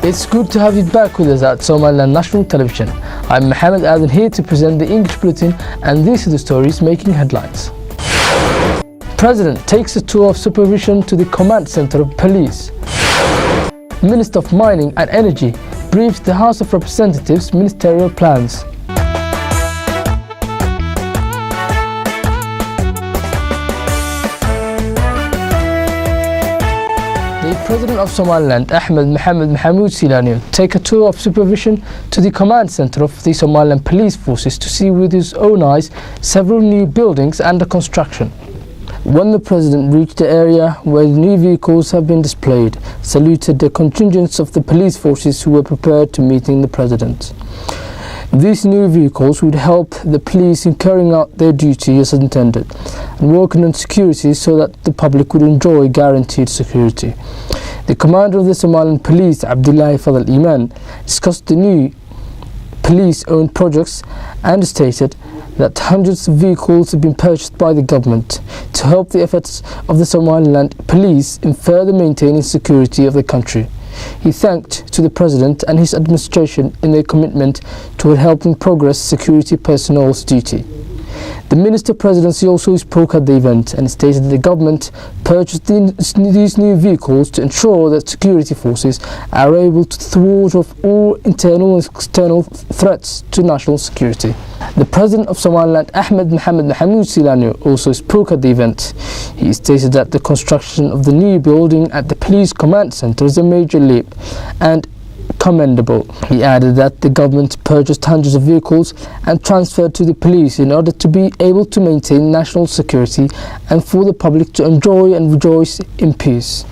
It's good to have you back with us at Somaliland National Television. I'm Mohammed Adan here to present the English Bulletin, and these are the stories making headlines. President takes a tour of supervision to the Command Center of Police. Minister of Mining and Energy briefs the House of Representatives ministerial plans. The President of Somaliland, Ahmed Mohamed Mohamud Silani, take a tour of supervision to the Command Center of the Somaliland Police Forces to see with his own eyes several new buildings under construction. When the President reached the area where the new vehicles have been displayed, saluted the contingents of the police forces who were prepared to meeting the President. These new vehicles would help the police in carrying out their duty as intended and working on security so that the public would enjoy guaranteed security. The commander of the Somaliland Police, Abdullahi Fadl Iman, discussed the new police-owned projects and stated that hundreds of vehicles have been purchased by the government to help the efforts of the Somaliland police in further maintaining security of the country. He thanked to the President and his administration in their commitment toward helping progress security personnel's duty. The Minister Presidency also spoke at the event and stated that the government purchased these new vehicles to ensure that security forces are able to thwart off all internal and external threats to national security. The President of Somaliland, Ahmed Mohamed Mohamud Silani, also spoke at the event. He stated that the construction of the new building at the Police Command Center is a major leap and commendable. He added that the government purchased hundreds of vehicles and transferred to the police in order to be able to maintain national security and for the public to enjoy and rejoice in peace.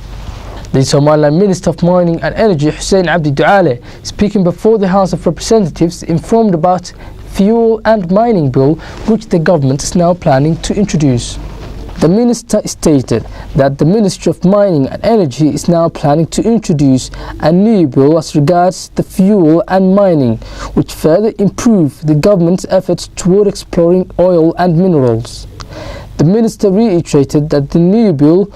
The Somaliland Minister of Mining and Energy, Hussein Abdi Duale, speaking before the House of Representatives, informed about fuel and mining bill which the government is now planning to introduce. The minister stated that the Ministry of Mining and Energy is now planning to introduce a new bill as regards the fuel and mining, which further improve the government's efforts toward exploring oil and minerals. The minister reiterated that the new bill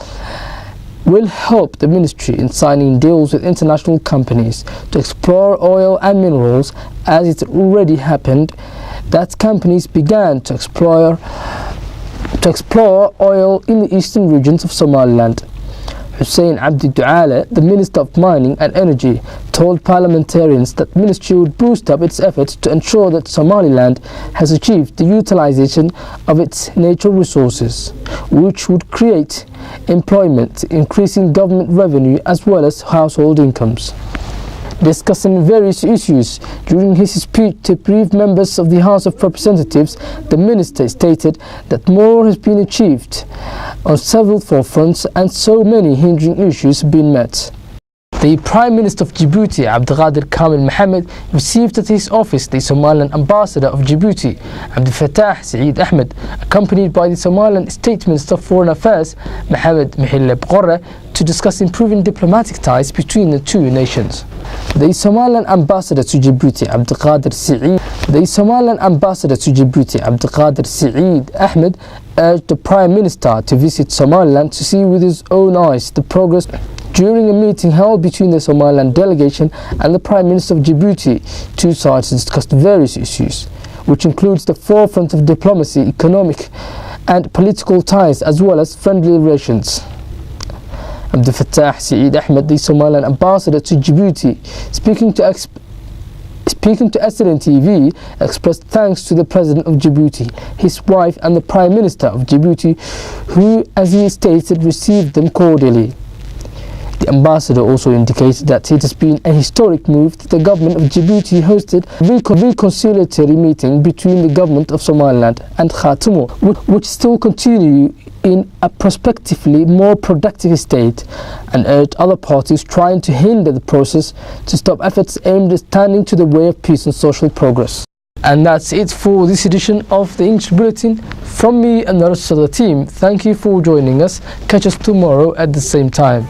will help the ministry in signing deals with international companies to explore oil and minerals, as it already happened that companies began to explore oil in the eastern regions of Somaliland. Hussein Abdi Duale, the Minister of Mining and Energy, told parliamentarians that the ministry would boost up its efforts to ensure that Somaliland has achieved the utilization of its natural resources, which would create employment, increasing government revenue as well as household incomes. Discussing various issues during his speech to brief members of the House of Representatives, the minister stated that more has been achieved on several forefronts and so many hindering issues have been met. The Prime Minister of Djibouti, Abdelkader Kamil Mohammed, received at his office the Somaliland Ambassador of Djibouti, Abdel Fattah Saeed Ahmed, accompanied by the Somaliland State Minister of Foreign Affairs, Mohammed Mihile Bghorre, to discuss improving diplomatic ties between the two nations. The Somaliland Ambassador to Djibouti, Abdelkader Saeed Ahmed, urged the Prime Minister to visit Somaliland to see with his own eyes the progress. During a meeting held between the Somaliland delegation and the Prime Minister of Djibouti, two sides discussed various issues, which includes the forefront of diplomacy, economic and political ties, as well as friendly relations. Abdel Fattah Saeed Ahmed, the Somaliland Ambassador to Djibouti, speaking to Slntv, expressed thanks to the President of Djibouti, his wife and the Prime Minister of Djibouti, who, as he stated, received them cordially. The ambassador also indicated that it has been a historic move that the government of Djibouti hosted a reconciliatory meeting between the government of Somaliland and Khartoum, which still continue in a prospectively more productive state, and urged other parties trying to hinder the process to stop efforts aimed at standing to the way of peace and social progress. And that's it for this edition of the English Bulletin. From me and the rest of the team, thank you for joining us. Catch us tomorrow at the same time.